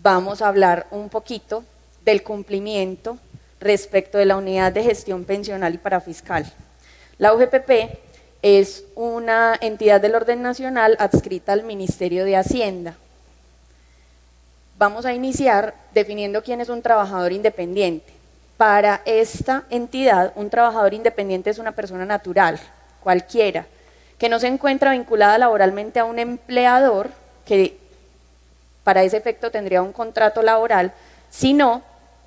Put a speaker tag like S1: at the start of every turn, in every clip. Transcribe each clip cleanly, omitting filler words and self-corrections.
S1: vamos a hablar un poquito del cumplimiento respecto de la Unidad de Gestión Pensional y Parafiscal. La UGPP es una entidad del orden nacional adscrita al Ministerio de Hacienda. Vamos a iniciar definiendo quién es un trabajador independiente. Para esta entidad, un trabajador independiente es una persona natural, cualquiera, que no se encuentra vinculada laboralmente a un empleador, que para ese efecto tendría un contrato laboral, sino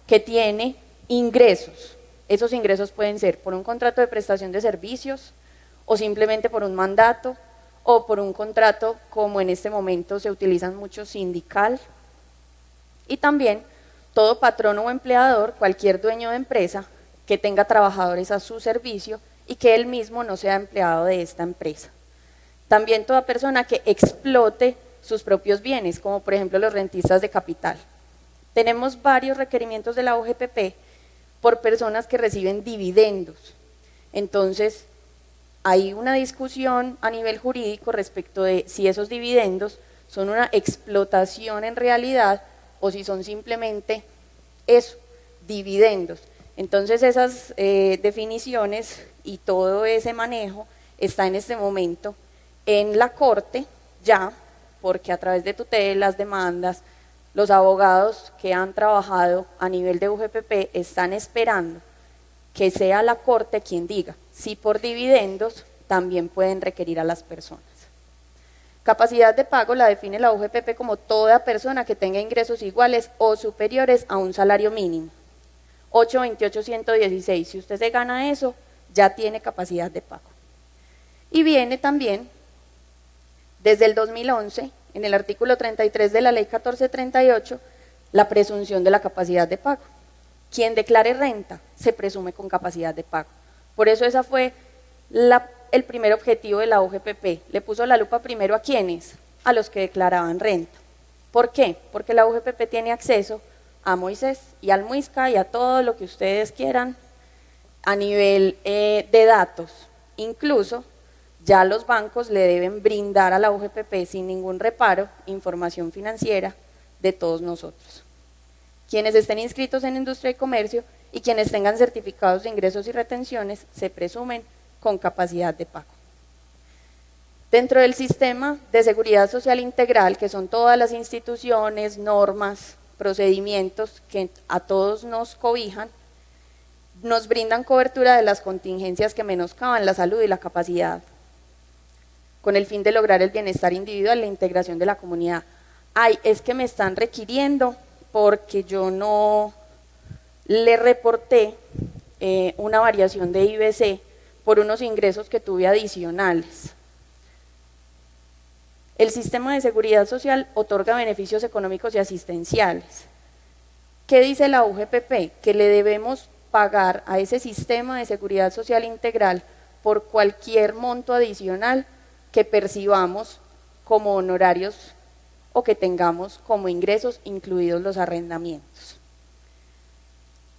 S1: que tiene ingresos. Esos ingresos pueden ser por un contrato de prestación de servicios, o simplemente por un mandato, o por un contrato, como en este momento se utilizan mucho, sindical. Y también todo patrono o empleador, cualquier dueño de empresa que tenga trabajadores a su servicio y que él mismo no sea empleado de esta empresa. También toda persona que explote sus propios bienes, como por ejemplo los rentistas de capital. Tenemos varios requerimientos de la UGPP por personas que reciben dividendos. Entonces, hay una discusión a nivel jurídico respecto de si esos dividendos son una explotación en realidad o si son simplemente eso, dividendos. Entonces esas definiciones y todo ese manejo está en este momento en la Corte ya, porque a través de tutelas, demandas, los abogados que han trabajado a nivel de UGPP están esperando que sea la Corte quien diga si por dividendos también pueden requerir a las personas. Capacidad de pago la define la UGPP como toda persona que tenga ingresos iguales o superiores a un salario mínimo. 828.116, si usted se gana eso, ya tiene capacidad de pago. Y viene también, desde el 2011, en el artículo 33 de la ley 1438, la presunción de la capacidad de pago. Quien declare renta se presume con capacidad de pago. Por eso esa fue el primer objetivo de la UGPP. Le puso la lupa primero a ¿quiénes? A los que declaraban renta. ¿Por qué? Porque la UGPP tiene acceso a Moisés y al Muisca y a todo lo que ustedes quieran a nivel de datos. Incluso ya los bancos le deben brindar a la UGPP sin ningún reparo información financiera de todos nosotros. Quienes estén inscritos en Industria y Comercio y quienes tengan certificados de ingresos y retenciones se presumen con capacidad de pago. Dentro del sistema de seguridad social integral, que son todas las instituciones, normas, procedimientos que a todos nos cobijan, nos brindan cobertura de las contingencias que menoscaban la salud y la capacidad, con el fin de lograr el bienestar individual y la integración de la comunidad. Ay, es que me están requiriendo porque yo no le reporté una variación de IBC por unos ingresos que tuve adicionales. El sistema de seguridad social otorga beneficios económicos y asistenciales. ¿Qué dice la UGPP? Que le debemos pagar a ese sistema de seguridad social integral por cualquier monto adicional que percibamos como honorarios o que tengamos como ingresos, incluidos los arrendamientos.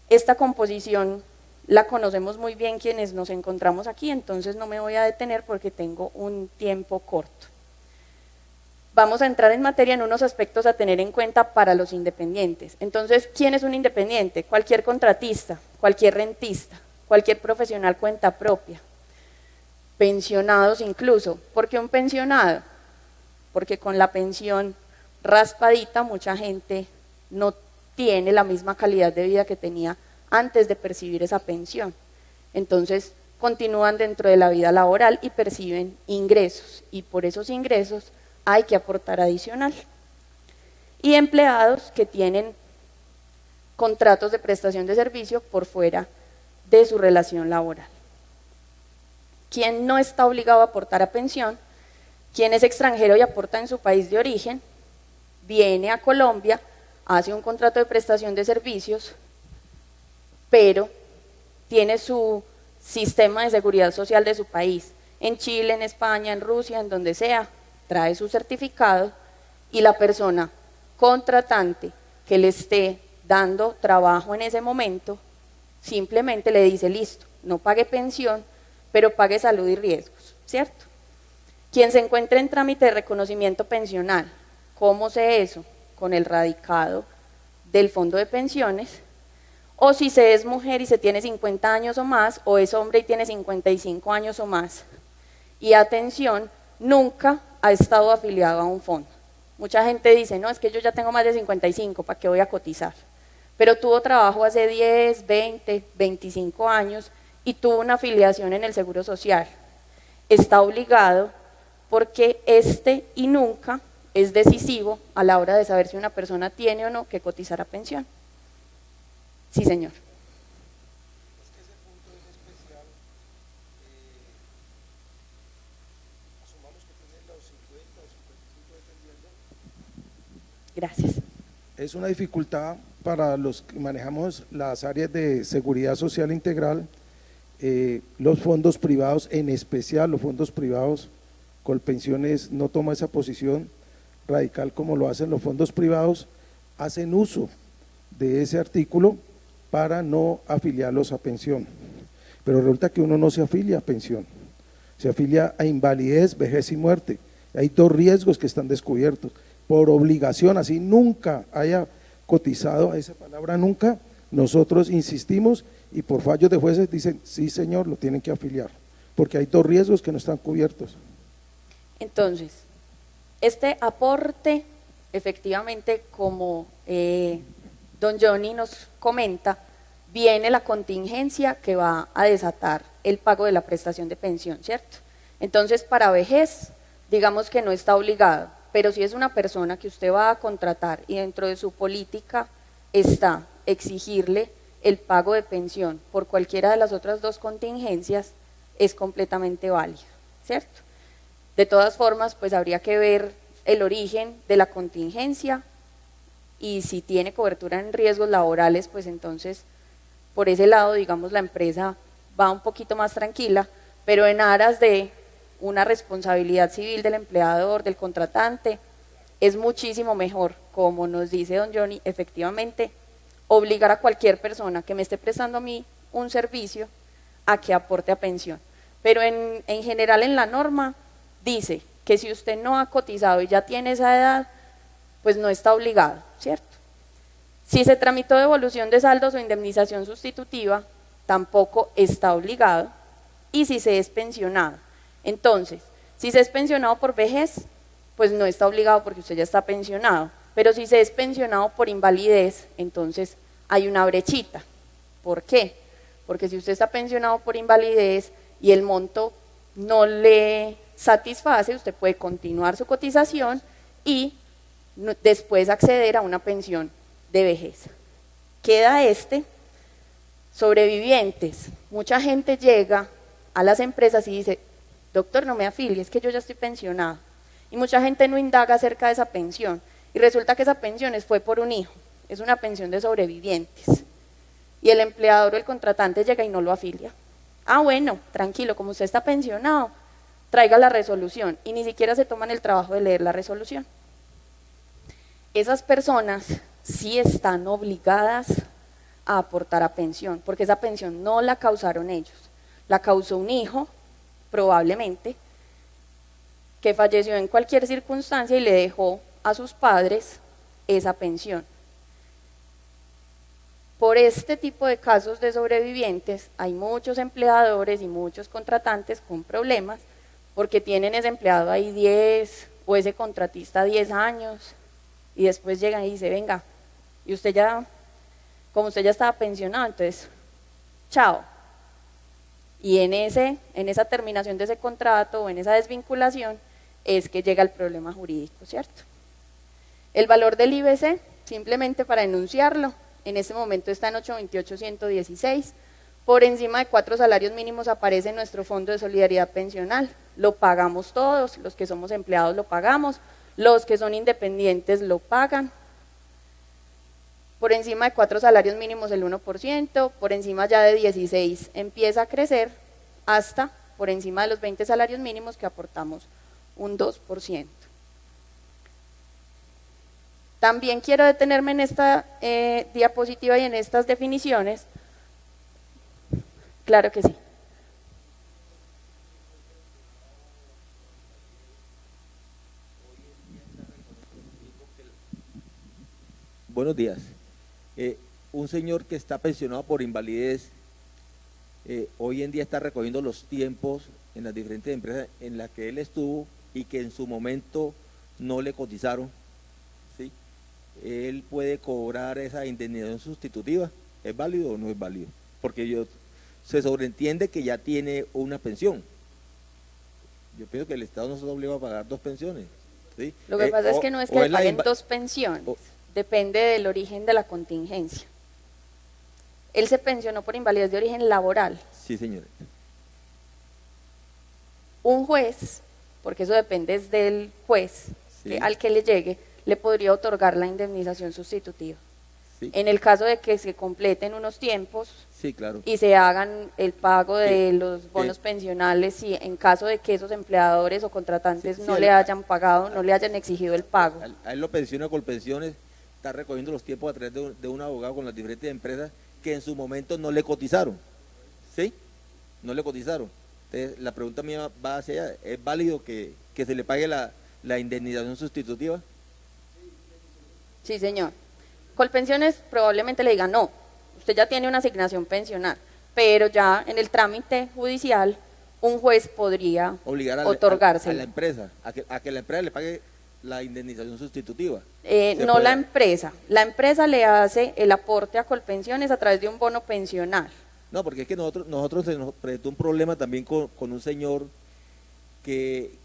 S1: Esta composición la conocemos muy bien quienes nos encontramos aquí, entonces no me voy a detener porque tengo un tiempo corto. Vamos a entrar en materia en unos aspectos a tener en cuenta para los independientes. Entonces, ¿quién es un independiente? Cualquier contratista, cualquier rentista, cualquier profesional cuenta propia, pensionados incluso. ¿Por qué un pensionado? Porque con la pensión raspadita mucha gente no tiene la misma calidad de vida que tenía antes de percibir esa pensión. Entonces continúan dentro de la vida laboral y perciben ingresos, y por esos ingresos hay que aportar adicional. Y empleados que tienen contratos de prestación de servicio por fuera de su relación laboral. Quien no está obligado a aportar a pensión, quien es extranjero y aporta en su país de origen, viene a Colombia, hace un contrato de prestación de servicios, pero tiene su sistema de seguridad social de su país, en Chile, en España, en Rusia, en donde sea, trae su certificado y la persona contratante que le esté dando trabajo en ese momento, simplemente le dice, listo, no pague pensión, pero pague salud y riesgos, ¿cierto? Quien se encuentre en trámite de reconocimiento pensional, ¿cómo sé eso? con el radicado del fondo de pensiones, o si se es mujer y se tiene 50 años o más, o es hombre y tiene 55 años o más. Y atención, nunca ha estado afiliado a un fondo. Mucha gente dice, no, es que yo ya tengo más de 55, ¿para qué voy a cotizar? Pero tuvo trabajo hace 10, 20, 25 años y tuvo una afiliación en el Seguro Social. Está obligado porque este y nunca es decisivo a la hora de saber si una persona tiene o no que cotizar a pensión. Sí, señor.
S2: Es que ese punto es especial. Asumamos que tiene los 50 o 55 dependiendo.
S1: Gracias.
S2: Es una dificultad para los que manejamos las áreas de seguridad social integral, los fondos privados, en especial los fondos privados. Colpensiones no toma esa posición radical como lo hacen los fondos privados, hacen uso de ese artículo para no afiliarlos a pensión. Pero resulta que uno no se afilia a pensión, se afilia a invalidez, vejez y muerte. Hay dos riesgos que están descubiertos. Por obligación, así nunca haya cotizado, a esa palabra nunca, nosotros insistimos y por fallos de jueces dicen, sí señor, lo tienen que afiliar, porque hay dos riesgos que no están cubiertos.
S1: Entonces, este aporte, efectivamente, como don Johnny nos comenta, viene la contingencia que va a desatar el pago de la prestación de pensión, ¿cierto? Entonces, para vejez, digamos que no está obligado, pero si es una persona que usted va a contratar y dentro de su política está exigirle el pago de pensión por cualquiera de las otras dos contingencias, es completamente válido, ¿cierto? De todas formas, pues habría que ver el origen de la contingencia y si tiene cobertura en riesgos laborales, pues entonces por ese lado, digamos, la empresa va un poquito más tranquila, pero en aras de una responsabilidad civil del empleador, del contratante, es muchísimo mejor, como nos dice don Johnny, efectivamente, obligar a cualquier persona que me esté prestando a mí un servicio a que aporte a pensión. Pero en general en la norma dice que si usted no ha cotizado y ya tiene esa edad, pues no está obligado, ¿cierto? Si se tramitó devolución de saldos o indemnización sustitutiva, tampoco está obligado. Y si se es pensionado, entonces, si se es pensionado por vejez, pues no está obligado porque usted ya está pensionado. Pero si se es pensionado por invalidez, entonces hay una brechita. ¿Por qué? Porque si usted está pensionado por invalidez y el monto no le satisface, usted puede continuar su cotización y después acceder a una pensión de vejez. Queda sobrevivientes. Mucha gente llega a las empresas y dice, doctor, no me afilie, es que yo ya estoy pensionado. Y mucha gente no indaga acerca de esa pensión. Y resulta que esa pensión fue por un hijo, es una pensión de sobrevivientes. Y el empleador o el contratante llega y no lo afilia. Ah, bueno, tranquilo, como usted está pensionado, traiga la resolución. Y ni siquiera se toman el trabajo de leer la resolución. Esas personas sí están obligadas a aportar a pensión, porque esa pensión no la causaron ellos, la causó un hijo, probablemente, que falleció en cualquier circunstancia y le dejó a sus padres esa pensión. Por este tipo de casos de sobrevivientes hay muchos empleadores y muchos contratantes con problemas porque tienen ese empleado ahí 10 o ese contratista 10 años y después llegan y dicen, venga, y usted ya, como usted ya estaba pensionado, entonces, chao. Y en esa terminación de ese contrato o en esa desvinculación es que llega el problema jurídico, ¿cierto? El valor del IBC, simplemente para enunciarlo, en este momento está en 828.116, por encima de 4 salarios mínimos aparece nuestro fondo de solidaridad pensional, lo pagamos todos, los que somos empleados lo pagamos, los que son independientes lo pagan, por encima de 4 salarios mínimos el 1%, por encima ya de 16 empieza a crecer, hasta por encima de los 20 salarios mínimos que aportamos un 2%. También quiero detenerme en esta diapositiva y en estas definiciones. Claro que sí.
S3: Buenos días. Un señor que está pensionado por invalidez, hoy en día está recogiendo los tiempos en las diferentes empresas en las que él estuvo y que en su momento no le cotizaron, ¿sí? Él puede cobrar esa indemnización sustitutiva. ¿Es válido o no es válido? Porque se sobreentiende que ya tiene una pensión. Yo pienso que el Estado no se obliga a pagar 2 pensiones, ¿sí?
S1: Lo que pasa es que no es que le paguen 2 pensiones, depende del origen de la contingencia. Él se pensionó por invalidez de origen laboral.
S3: Sí, señora.
S1: Un juez, porque eso depende del juez,
S3: Sí.
S1: al que le llegue, le podría otorgar la indemnización sustitutiva.
S3: Sí.
S1: En el caso de que se completen unos tiempos,
S3: Sí, claro.
S1: y se hagan el pago de los bonos pensionales, y en caso de que esos empleadores o contratantes no le hayan pagado, no le hayan exigido el pago.
S3: A él lo pensiona Colpensiones, está recogiendo los tiempos a través de un abogado con las diferentes empresas que en su momento no le cotizaron, ¿sí? No le cotizaron. Entonces, la pregunta mía va hacia allá, ¿es válido que se le pague la indemnización sustitutiva?
S1: Sí, señor. Colpensiones probablemente le diga no, usted ya tiene una asignación pensional, pero ya en el trámite judicial un juez podría
S3: obligar
S1: otorgárselo.
S3: a la empresa, a que la empresa le pague la indemnización sustitutiva.
S1: No la empresa le hace el aporte a Colpensiones a través de un bono pensional.
S3: No, porque es que nosotros se nos presentó un problema también con un señor que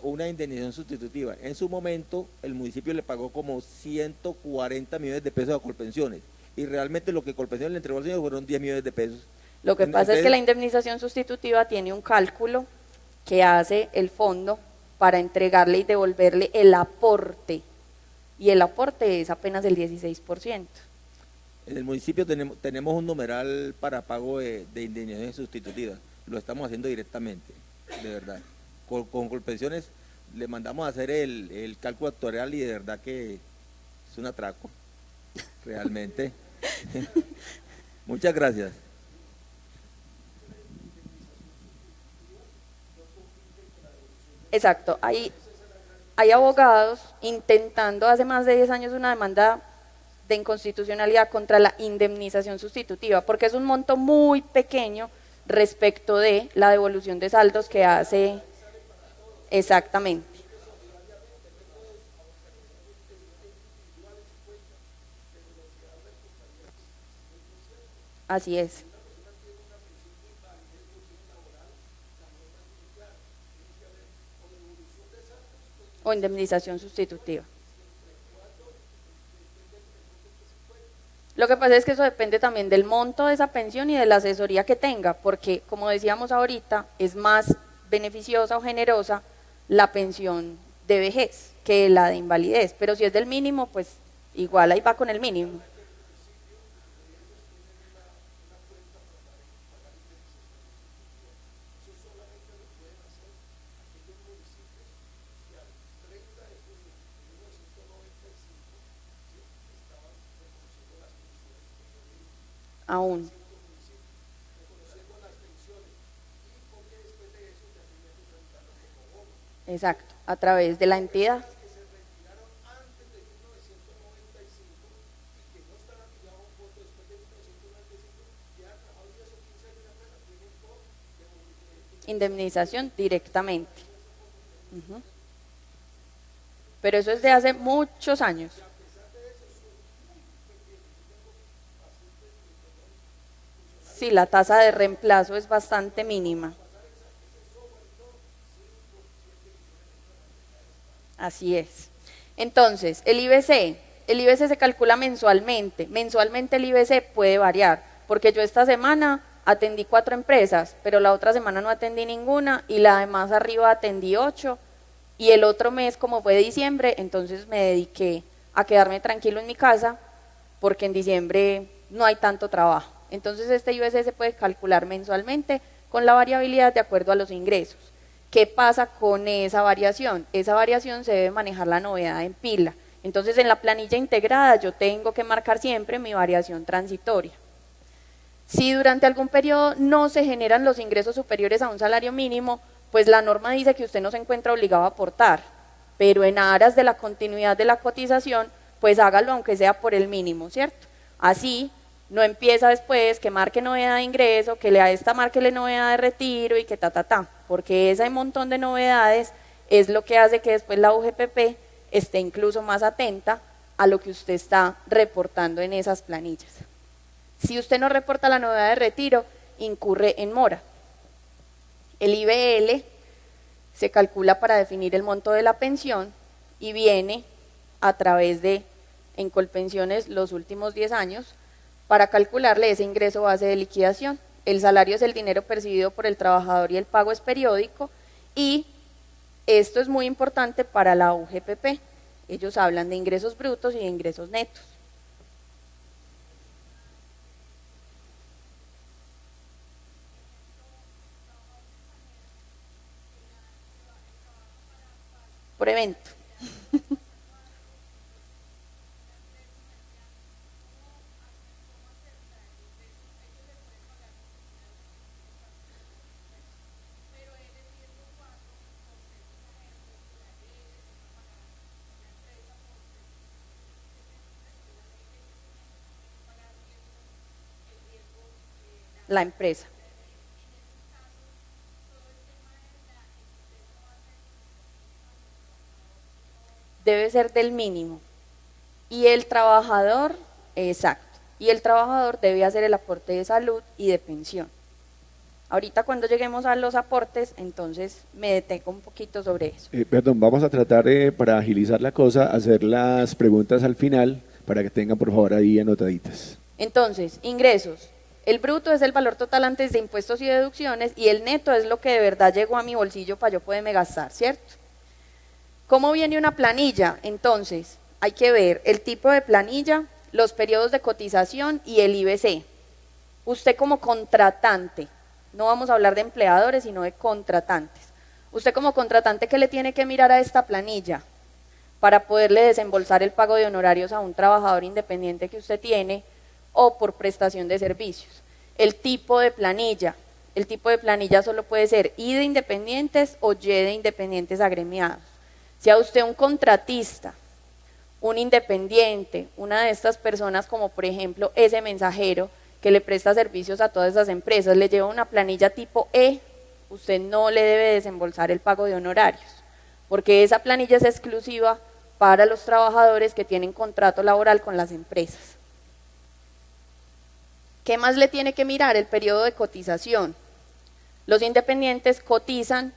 S3: una indemnización sustitutiva. En su momento el municipio le pagó como 140 millones de pesos a Colpensiones y realmente lo que Colpensiones le entregó al señor fueron 10 millones de pesos.
S1: Lo que pasa es que la indemnización sustitutiva tiene un cálculo que hace el fondo para entregarle y devolverle el aporte, y el aporte es apenas el 16%.
S3: En el municipio tenemos un numeral para pago de indemnizaciones sustitutivas, lo estamos haciendo directamente, de verdad. Con Colpensiones le mandamos a hacer el cálculo actuarial y de verdad que es un atraco, realmente. Muchas gracias.
S1: Exacto, hay abogados intentando hace más de 10 años una demanda de inconstitucionalidad contra la indemnización sustitutiva, porque es un monto muy pequeño respecto de la devolución de saldos que hace. Exactamente. Así es. O indemnización sustitutiva. Lo que pasa es que eso depende también del monto de esa pensión y de la asesoría que tenga, porque como decíamos ahorita, es más beneficiosa o generosa la pensión de vejez que la de invalidez, pero si es del mínimo, pues igual ahí va con el mínimo. Aún. Exacto, a través de la entidad. Indemnización directamente. Pero eso es de hace muchos años. Sí, la tasa de reemplazo es bastante mínima. Así es. Entonces, el IBC se calcula mensualmente. Mensualmente el IBC puede variar, porque yo esta semana atendí 4 empresas, pero la otra semana no atendí ninguna y la de más arriba atendí 8, y el otro mes, como fue diciembre, entonces me dediqué a quedarme tranquilo en mi casa, porque en diciembre no hay tanto trabajo. Entonces este IBC se puede calcular mensualmente con la variabilidad de acuerdo a los ingresos. ¿Qué pasa con esa variación? Esa variación se debe manejar la novedad en pila. Entonces en la planilla integrada yo tengo que marcar siempre mi variación transitoria. Si durante algún periodo no se generan los ingresos superiores a un salario mínimo, pues la norma dice que usted no se encuentra obligado a aportar, pero en aras de la continuidad de la cotización, pues hágalo aunque sea por el mínimo, ¿cierto? Así no empieza después que marque novedad de ingreso, que a esta marquele novedad de retiro y que porque ese montón de novedades es lo que hace que después la UGPP esté incluso más atenta a lo que usted está reportando en esas planillas. Si usted no reporta la novedad de retiro, incurre en mora. El IBL se calcula para definir el monto de la pensión y viene a través de en Colpensiones los últimos 10 años para calcularle ese ingreso base de liquidación. El salario es el dinero percibido por el trabajador y el pago es periódico, y esto es muy importante para la UGPP. Ellos hablan de ingresos brutos y de ingresos netos. Por evento. La empresa. Debe ser del mínimo. Y el trabajador, exacto, y el trabajador debe hacer el aporte de salud y de pensión. Ahorita cuando lleguemos a los aportes, entonces me detengo un poquito sobre eso.
S4: Perdón, vamos a tratar para agilizar la cosa, hacer las preguntas al final para que tengan por favor ahí anotaditas.
S1: Entonces, ingresos. El bruto es el valor total antes de impuestos y deducciones, y el neto es lo que de verdad llegó a mi bolsillo para yo poderme gastar, ¿cierto? ¿Cómo viene una planilla? Entonces, hay que ver el tipo de planilla, los periodos de cotización y el IBC. Usted como contratante, no vamos a hablar de empleadores, sino de contratantes. Usted como contratante, ¿qué le tiene que mirar a esta planilla para poderle desembolsar el pago de honorarios a un trabajador independiente que usted tiene o por prestación de servicios? El tipo de planilla. El tipo de planilla solo puede ser I de independientes o Y de independientes agremiados. Si a usted un contratista, un independiente, una de estas personas como por ejemplo ese mensajero que le presta servicios a todas esas empresas, le lleva una planilla tipo E, usted no le debe desembolsar el pago de honorarios, porque esa planilla es exclusiva para los trabajadores que tienen contrato laboral con las empresas. ¿Qué más le tiene que mirar? El periodo de cotización. Los independientes cotizan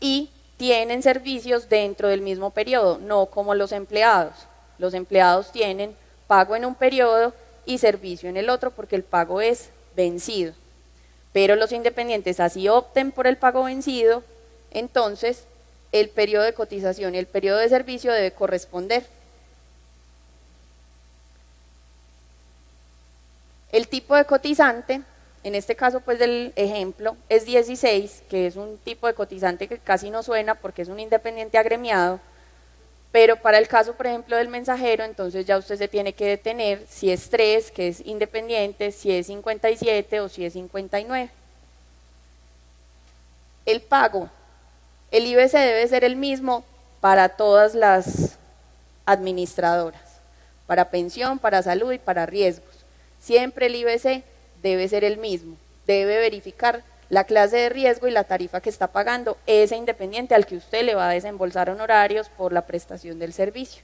S1: y tienen servicios dentro del mismo periodo, no como los empleados. Los empleados tienen pago en un periodo y servicio en el otro porque el pago es vencido. Pero los independientes, así opten por el pago vencido, entonces el periodo de cotización y el periodo de servicio debe corresponder. El tipo de cotizante, en este caso pues del ejemplo, es 16, que es un tipo de cotizante que casi no suena porque es un independiente agremiado, pero para el caso por ejemplo del mensajero, entonces ya usted se tiene que detener si es 3, que es independiente, si es 57 o si es 59. El pago, el IBC debe ser el mismo para todas las administradoras, para pensión, para salud y para riesgos. Siempre el IBC debe ser el mismo, debe verificar la clase de riesgo y la tarifa que está pagando ese independiente al que usted le va a desembolsar honorarios por la prestación del servicio.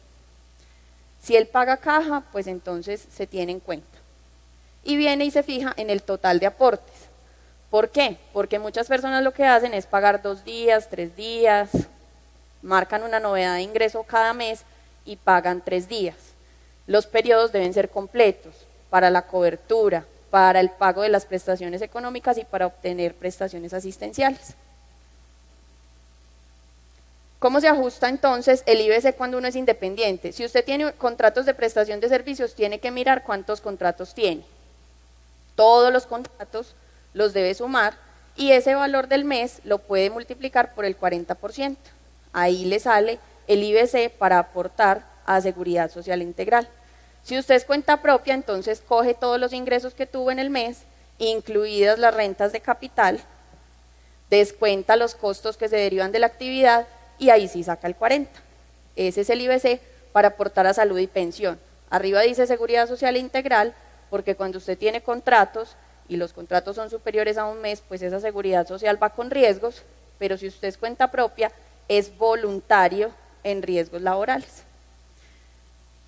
S1: Si él paga caja, pues entonces se tiene en cuenta. Y viene y se fija en el total de aportes. ¿Por qué? Porque muchas personas lo que hacen es pagar 2 días, 3 días, marcan una novedad de ingreso cada mes y pagan 3 días. Los periodos deben ser completos para la cobertura, para el pago de las prestaciones económicas y para obtener prestaciones asistenciales. ¿Cómo se ajusta entonces el IBC cuando uno es independiente? Si usted tiene contratos de prestación de servicios, tiene que mirar cuántos contratos tiene. Todos los contratos los debe sumar y ese valor del mes lo puede multiplicar por el 40%. Ahí le sale el IBC para aportar a Seguridad Social Integral. Si usted es cuenta propia, entonces coge todos los ingresos que tuvo en el mes, incluidas las rentas de capital, descuenta los costos que se derivan de la actividad y ahí sí saca el 40%. Ese es el IBC para aportar a salud y pensión. Arriba dice seguridad social integral, porque cuando usted tiene contratos y los contratos son superiores a un mes, pues esa seguridad social va con riesgos, pero si usted es cuenta propia, es voluntario en riesgos laborales.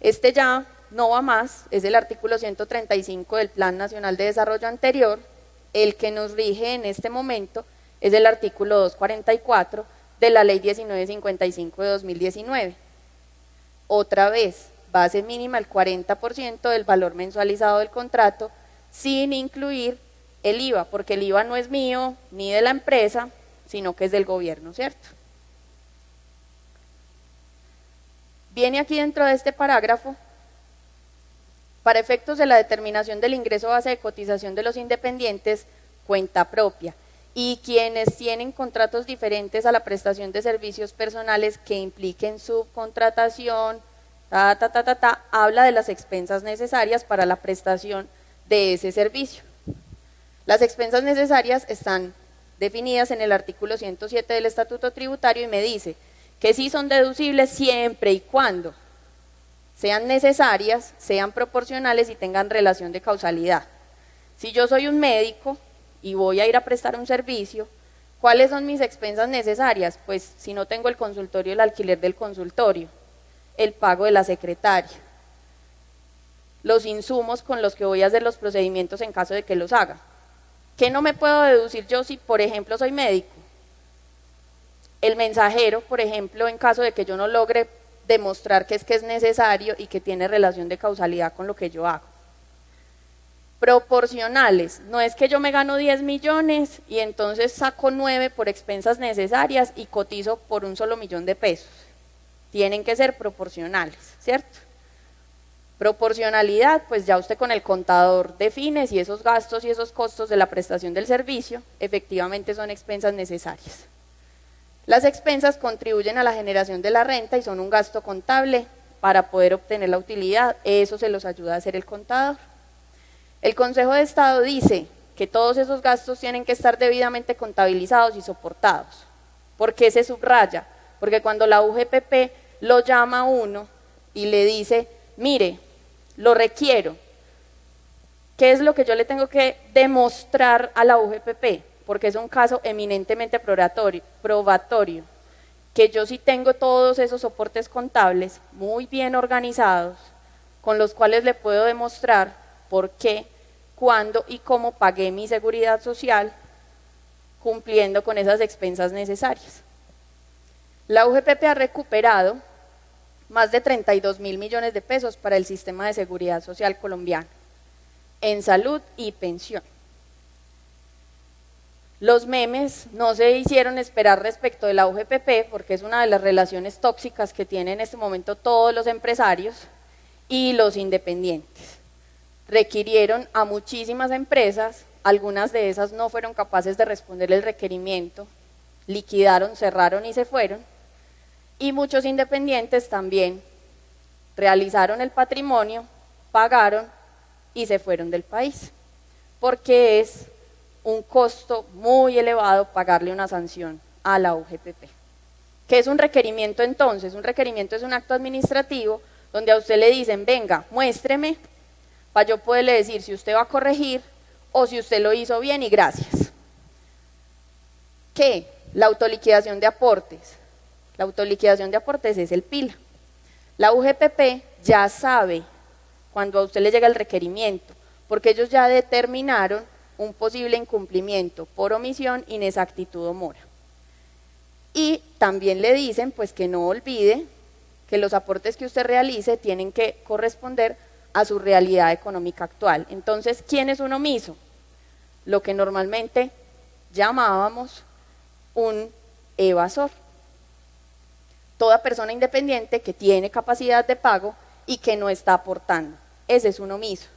S1: Este ya no va más, es el artículo 135 del Plan Nacional de Desarrollo anterior. El que nos rige en este momento es el artículo 244 de la Ley 1955 de 2019. Otra vez, base mínima el 40% del valor mensualizado del contrato, sin incluir el IVA, porque el IVA no es mío ni de la empresa, sino que es del gobierno, ¿cierto? Viene aquí dentro de este parágrafo, para efectos de la determinación del ingreso base de cotización de los independientes, cuenta propia, y quienes tienen contratos diferentes a la prestación de servicios personales que impliquen subcontratación, habla de las expensas necesarias para la prestación de ese servicio. Las expensas necesarias están definidas en el artículo 107 del Estatuto Tributario y me dice que sí son deducibles siempre y cuando sean necesarias, sean proporcionales y tengan relación de causalidad. Si yo soy un médico y voy a ir a prestar un servicio, ¿cuáles son mis expensas necesarias? Pues si no tengo el consultorio, el alquiler del consultorio, el pago de la secretaria, los insumos con los que voy a hacer los procedimientos en caso de que los haga. ¿Qué no me puedo deducir yo si, por ejemplo, soy médico? El mensajero, por ejemplo, en caso de que yo no logre demostrar que es necesario y que tiene relación de causalidad con lo que yo hago. Proporcionales, no es que yo me gano 10 millones y entonces saco 9 por expensas necesarias y cotizo por un solo millón de pesos. Tienen que ser proporcionales, ¿cierto? Proporcionalidad, pues ya usted con el contador define si esos gastos y esos costos de la prestación del servicio efectivamente son expensas necesarias. Las expensas contribuyen a la generación de la renta y son un gasto contable para poder obtener la utilidad, eso se los ayuda a hacer el contador. El Consejo de Estado dice que todos esos gastos tienen que estar debidamente contabilizados y soportados. ¿Por qué se subraya? Porque cuando la UGPP lo llama a uno y le dice, mire, lo requiero, ¿qué es lo que yo le tengo que demostrar a la UGPP? Porque es un caso eminentemente probatorio, que yo sí tengo todos esos soportes contables muy bien organizados, con los cuales le puedo demostrar por qué, cuándo y cómo pagué mi seguridad social, cumpliendo con esas expensas necesarias. La UGPP ha recuperado más de 32.000 millones de pesos para el sistema de seguridad social colombiano, en salud y pensión. Los memes no se hicieron esperar respecto de la UGPP porque es una de las relaciones tóxicas que tienen en este momento todos los empresarios y los independientes. Requirieron a muchísimas empresas, algunas de esas no fueron capaces de responder el requerimiento, liquidaron, cerraron y se fueron, y muchos independientes también realizaron el patrimonio, pagaron y se fueron del país, porque es un costo muy elevado pagarle una sanción a la UGPP. ¿Qué es un requerimiento entonces? Un requerimiento es un acto administrativo donde a usted le dicen, venga, muéstreme, para yo poderle decir si usted va a corregir o si usted lo hizo bien y gracias. ¿Qué? La autoliquidación de aportes. La autoliquidación de aportes es el PILA. La UGPP ya sabe cuando a usted le llega el requerimiento, porque ellos ya determinaron un posible incumplimiento por omisión, inexactitud o mora. Y también le dicen pues que no olvide que los aportes que usted realice tienen que corresponder a su realidad económica actual. Entonces, ¿quién es un omiso? Lo que normalmente llamábamos un evasor. Toda persona independiente que tiene capacidad de pago y que no está aportando. Ese es un omiso.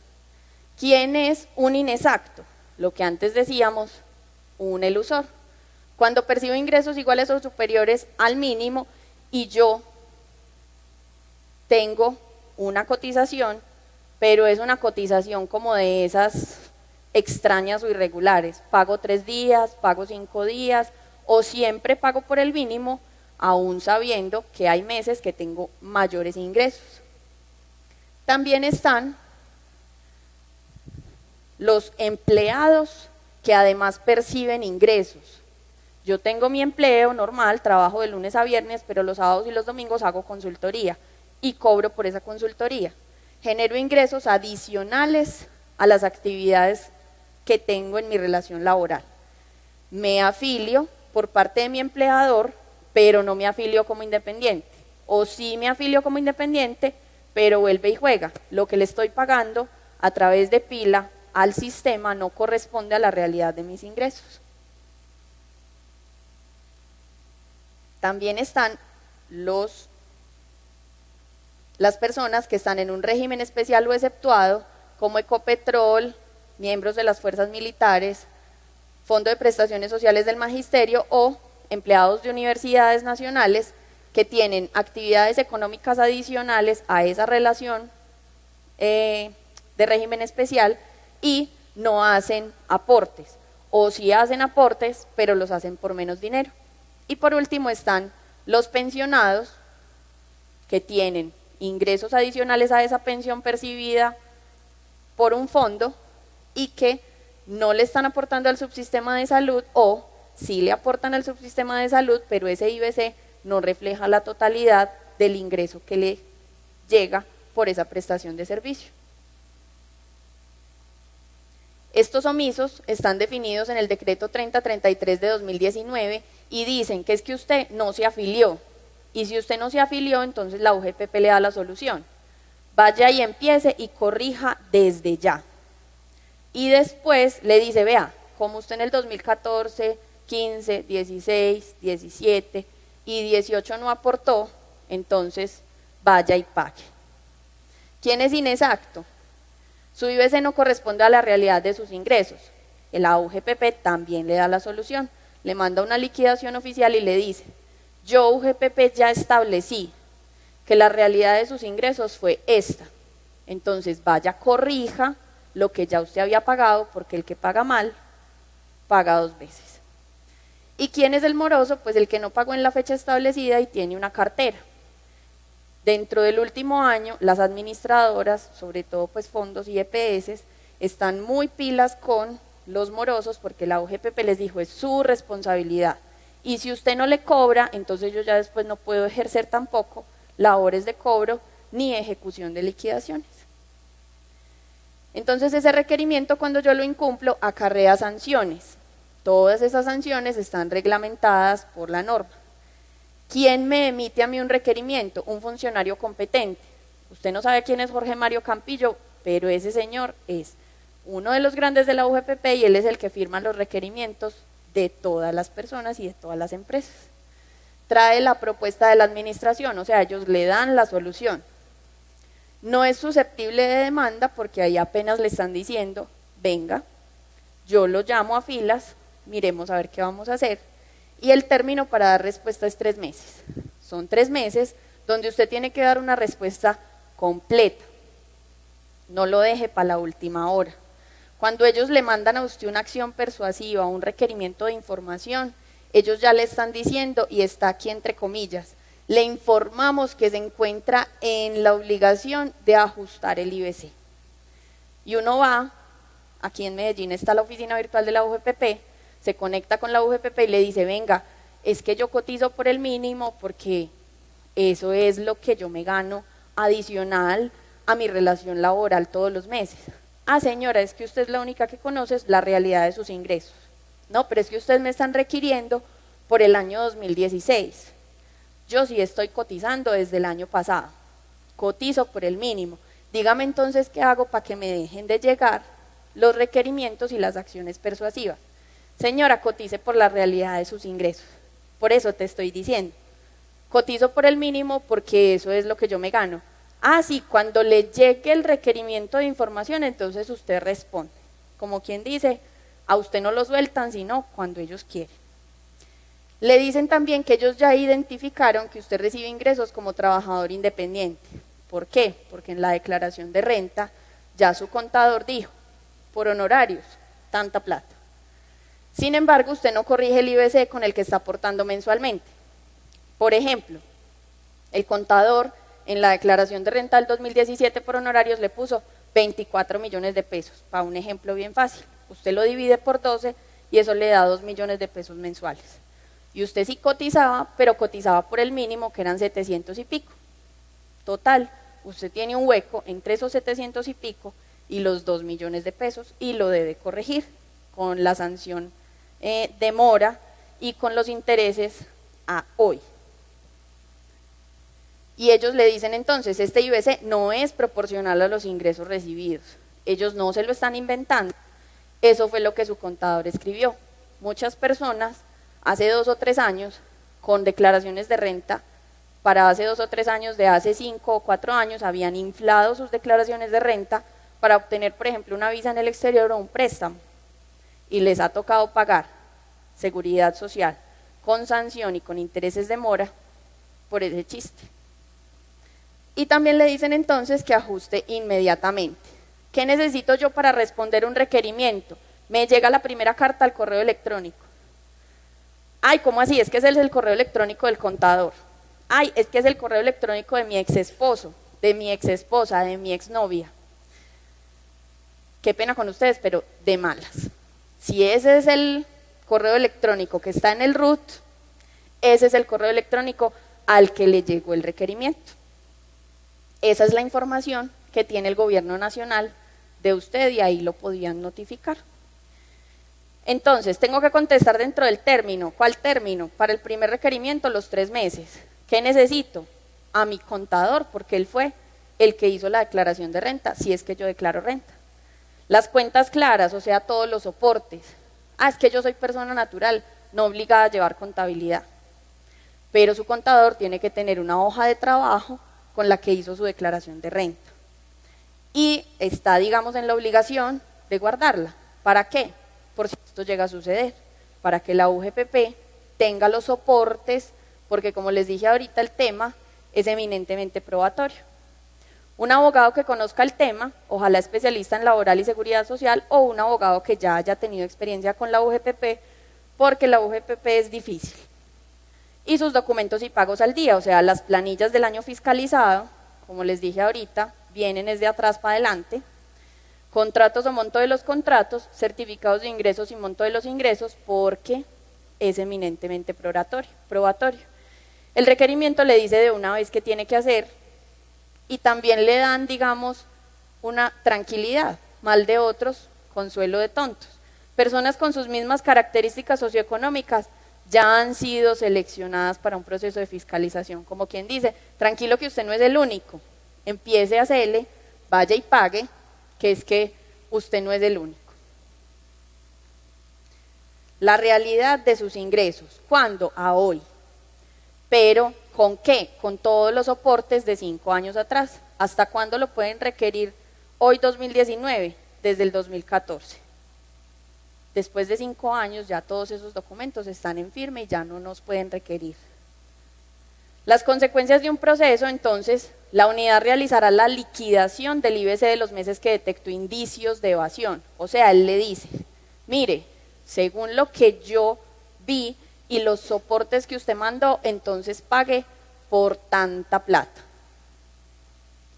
S1: ¿Quién es un inexacto? Lo que antes decíamos, un elusor. Cuando percibo ingresos iguales o superiores al mínimo y yo tengo una cotización, pero es una cotización como de esas extrañas o irregulares. Pago 3 días, pago 5 días o siempre pago por el mínimo, aún sabiendo que hay meses que tengo mayores ingresos. También están los empleados que además perciben ingresos. Yo tengo mi empleo normal, trabajo de lunes a viernes, pero los sábados y los domingos hago consultoría y cobro por esa consultoría. Genero ingresos adicionales a las actividades que tengo en mi relación laboral. Me afilio por parte de mi empleador, pero no me afilio como independiente. O sí me afilio como independiente, pero vuelve y juega. Lo que le estoy pagando a través de pila al sistema no corresponde a la realidad de mis ingresos. También están las personas que están en un régimen especial o exceptuado, como Ecopetrol, miembros de las fuerzas militares, Fondo de Prestaciones Sociales del Magisterio o empleados de universidades nacionales que tienen actividades económicas adicionales a esa relación de régimen especial y no hacen aportes, o sí hacen aportes, pero los hacen por menos dinero. Y por último están los pensionados que tienen ingresos adicionales a esa pensión percibida por un fondo y que no le están aportando al subsistema de salud, o sí le aportan al subsistema de salud, pero ese IBC no refleja la totalidad del ingreso que le llega por esa prestación de servicio. Estos omisos están definidos en el decreto 3033 de 2019 y dicen que es que usted no se afilió, y si usted no se afilió, entonces la UGPP le da la solución. Vaya y empiece y corrija desde ya. Y después le dice, vea, como usted en el 2014, 15, 16, 17 y 18 no aportó, entonces vaya y pague. ¿Quién es inexacto? Su IBC no corresponde a la realidad de sus ingresos. La UGPP también le da la solución. Le manda una liquidación oficial y le dice, yo UGPP ya establecí que la realidad de sus ingresos fue esta. Entonces vaya, corrija lo que ya usted había pagado, porque el que paga mal, paga 2 veces. ¿Y quién es el moroso? Pues el que no pagó en la fecha establecida y tiene una cartera. Dentro del último año, las administradoras, sobre todo pues fondos y EPS, están muy pilas con los morosos porque la UGPP les dijo, es su responsabilidad. Y si usted no le cobra, entonces yo ya después no puedo ejercer tampoco labores de cobro ni ejecución de liquidaciones. Entonces ese requerimiento, cuando yo lo incumplo, acarrea sanciones. Todas esas sanciones están reglamentadas por la norma. ¿Quién me emite a mí un requerimiento? Un funcionario competente. Usted no sabe quién es Jorge Mario Campillo, pero ese señor es uno de los grandes de la UGPP y él es el que firma los requerimientos de todas las personas y de todas las empresas. Trae la propuesta de la administración, o sea, ellos le dan la solución. No es susceptible de demanda porque ahí apenas le están diciendo, venga, yo lo llamo a filas, miremos a ver qué vamos a hacer. Y el término para dar respuesta es 3 meses. Son 3 meses donde usted tiene que dar una respuesta completa. No lo deje para la última hora. Cuando ellos le mandan a usted una acción persuasiva, un requerimiento de información, ellos ya le están diciendo, y está aquí entre comillas, le informamos que se encuentra en la obligación de ajustar el IBC. Y uno va, aquí en Medellín está la oficina virtual de la UGPP, se conecta con la UGPP y le dice, venga, es que yo cotizo por el mínimo porque eso es lo que yo me gano adicional a mi relación laboral todos los meses. Ah, señora, es que usted es la única que conoce la realidad de sus ingresos. No, pero es que ustedes me están requiriendo por el año 2016. Yo sí estoy cotizando desde el año pasado. Cotizo por el mínimo. Dígame entonces qué hago para que me dejen de llegar los requerimientos y las acciones persuasivas. Señora, cotice por la realidad de sus ingresos. Por eso te estoy diciendo. Cotizo por el mínimo porque eso es lo que yo me gano. Ah, sí, cuando le llegue el requerimiento de información, entonces usted responde. Como quien dice, a usted no lo sueltan, sino cuando ellos quieren. Le dicen también que ellos ya identificaron que usted recibe ingresos como trabajador independiente. ¿Por qué? Porque en la declaración de renta ya su contador dijo, por honorarios, tanta plata. Sin embargo, usted no corrige el IBC con el que está aportando mensualmente. Por ejemplo, el contador en la declaración de renta del 2017 por honorarios le puso 24 millones de pesos, para un ejemplo bien fácil. Usted lo divide por 12 y eso le da 2 millones de pesos mensuales. Y usted sí cotizaba, pero cotizaba por el mínimo, que eran 700 y pico. Total, usted tiene un hueco entre esos 700 y pico y los 2 millones de pesos y lo debe corregir con la sanción de mora y con los intereses a hoy. Y ellos le dicen entonces, este IBC no es proporcional a los ingresos recibidos. Ellos no se lo están inventando. Eso fue lo que su contador escribió. Muchas personas hace 2 o 3 años, con declaraciones de renta, para hace 2 o 3 años, de hace 5 o 4 años, habían inflado sus declaraciones de renta para obtener, por ejemplo, una visa en el exterior o un préstamo. Y les ha tocado pagar seguridad social con sanción y con intereses de mora por ese chiste. Y también le dicen entonces que ajuste inmediatamente. ¿Qué necesito yo para responder un requerimiento? Me llega la primera carta al correo electrónico. Ay, ¿cómo así? Es que ese es el correo electrónico del contador. Ay, es que es el correo electrónico de mi ex esposo, de mi ex esposa, de mi ex novia. Qué pena con ustedes, pero de malas. Si ese es el correo electrónico que está en el RUT, ese es el correo electrónico al que le llegó el requerimiento. Esa es la información que tiene el gobierno nacional de usted y ahí lo podían notificar. Entonces, tengo que contestar dentro del término. ¿Cuál término? Para el primer requerimiento, los 3 meses. ¿Qué necesito? A mi contador, porque él fue el que hizo la declaración de renta, si es que yo declaro renta. Las cuentas claras, o sea, todos los soportes. Ah, es que yo soy persona natural, no obligada a llevar contabilidad. Pero su contador tiene que tener una hoja de trabajo con la que hizo su declaración de renta. Y está, digamos, en la obligación de guardarla. ¿Para qué? Por si esto llega a suceder, para que la UGPP tenga los soportes, porque como les dije ahorita, el tema es eminentemente probatorio. Un abogado que conozca el tema, ojalá especialista en laboral y seguridad social, o un abogado que ya haya tenido experiencia con la UGPP, porque la UGPP es difícil. Y sus documentos y pagos al día, o sea, las planillas del año fiscalizado, como les dije ahorita, vienen desde atrás para adelante. Contratos o monto de los contratos, certificados de ingresos y monto de los ingresos, porque es eminentemente probatorio. El requerimiento le dice de una vez qué tiene que hacer y también le dan, digamos, una tranquilidad, mal de otros, consuelo de tontos. Personas con sus mismas características socioeconómicas ya han sido seleccionadas para un proceso de fiscalización, como quien dice, tranquilo que usted no es el único, empiece a hacerle, vaya y pague, que es que usted no es el único. La realidad de sus ingresos, ¿cuándo? A hoy. Pero, ¿con qué? Con todos los soportes de 5 años atrás. ¿Hasta cuándo lo pueden requerir hoy 2019? Desde el 2014. Después de 5 años ya todos esos documentos están en firme y ya no nos pueden requerir. Las consecuencias de un proceso, entonces, la unidad realizará la liquidación del IBC de los meses que detectó indicios de evasión. O sea, él le dice, mire, según lo que yo vi y los soportes que usted mandó, entonces pague por tanta plata.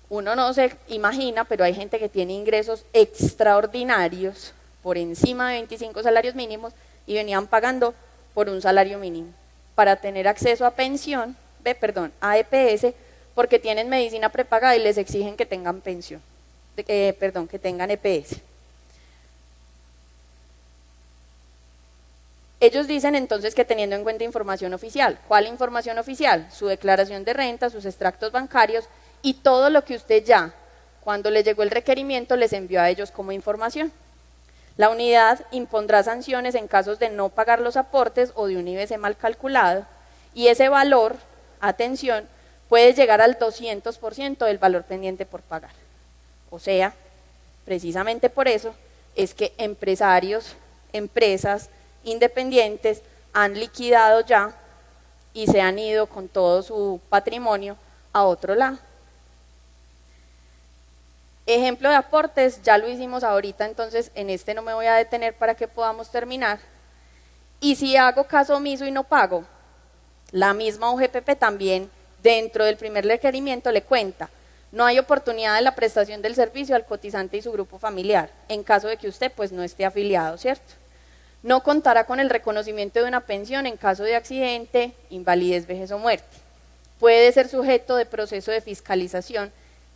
S1: Uno no se imagina, pero hay gente que tiene ingresos extraordinarios por encima de 25 salarios mínimos y venían pagando por un salario mínimo para tener acceso a pensión, a EPS, porque tienen medicina prepagada y les exigen que tengan pensión, que tengan EPS. Ellos dicen entonces que teniendo en cuenta información oficial. ¿Cuál información oficial? Su declaración de renta, sus extractos bancarios y todo lo que usted ya, cuando le llegó el requerimiento, les envió a ellos como información. La unidad impondrá sanciones en casos de no pagar los aportes o de un IBC mal calculado y ese valor, atención, puede llegar al 200% del valor pendiente por pagar. O sea, precisamente por eso es que empresarios, empresas independientes han liquidado ya y se han ido con todo su patrimonio a otro lado. Ejemplo de aportes, ya lo hicimos ahorita, entonces en este no me voy a detener para que podamos terminar. Y si hago caso omiso y no pago, la misma UGPP también dentro del primer requerimiento le cuenta: no hay oportunidad de la prestación del servicio al cotizante y su grupo familiar, en caso de que usted pues no esté afiliado, ¿cierto? No contará con el reconocimiento de una pensión en caso de accidente, invalidez, vejez o muerte. Puede ser sujeto de proceso de fiscalización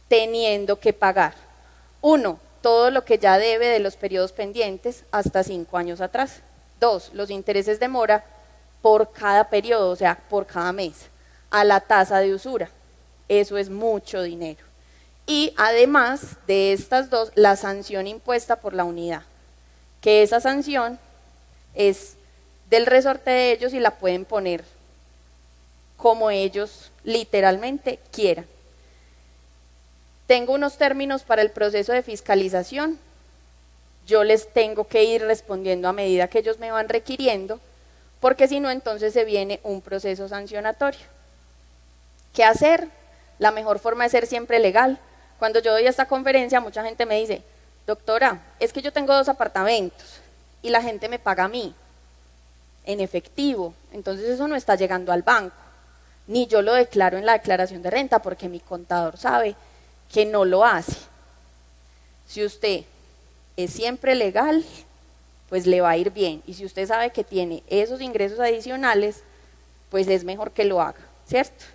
S1: teniendo que pagar: 1, todo lo que ya debe de los periodos pendientes hasta 5 años atrás. 2, los intereses de mora por cada periodo, o sea, por cada mes, a la tasa de usura. Eso es mucho dinero. Y además de estas dos, la sanción impuesta por la unidad, que esa sanción es del resorte de ellos y la pueden poner como ellos literalmente quieran. Tengo unos términos para el proceso de fiscalización. Yo les tengo que ir respondiendo a medida que ellos me van requiriendo, porque si no, entonces se viene un proceso sancionatorio. ¿Qué hacer? La mejor forma es ser siempre legal. Cuando yo doy esta conferencia, mucha gente me dice: doctora, es que yo tengo 2 apartamentos y la gente me paga a mí en efectivo, entonces eso no está llegando al banco, ni yo lo declaro en la declaración de renta porque mi contador sabe que no lo hace. Si usted es siempre legal, pues le va a ir bien, y si usted sabe que tiene esos ingresos adicionales, pues es mejor que lo haga, ¿cierto?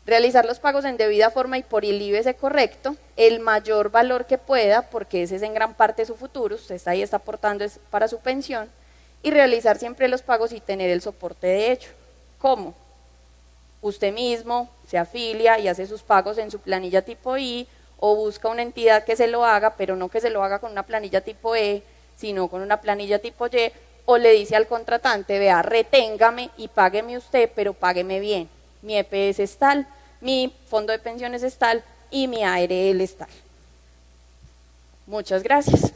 S1: Realizar los pagos en debida forma y por el IBS correcto, el mayor valor que pueda, porque ese es en gran parte su futuro, usted está ahí, está aportando para su pensión, y realizar siempre los pagos y tener el soporte de ello. ¿Cómo? Usted mismo se afilia y hace sus pagos en su planilla tipo I, o busca una entidad que se lo haga, pero no que se lo haga con una planilla tipo E, sino con una planilla tipo Y, o le dice al contratante: vea, reténgame y págueme usted, pero págueme bien. Mi EPS es tal, mi fondo de pensiones es tal y mi ARL es tal. Muchas gracias.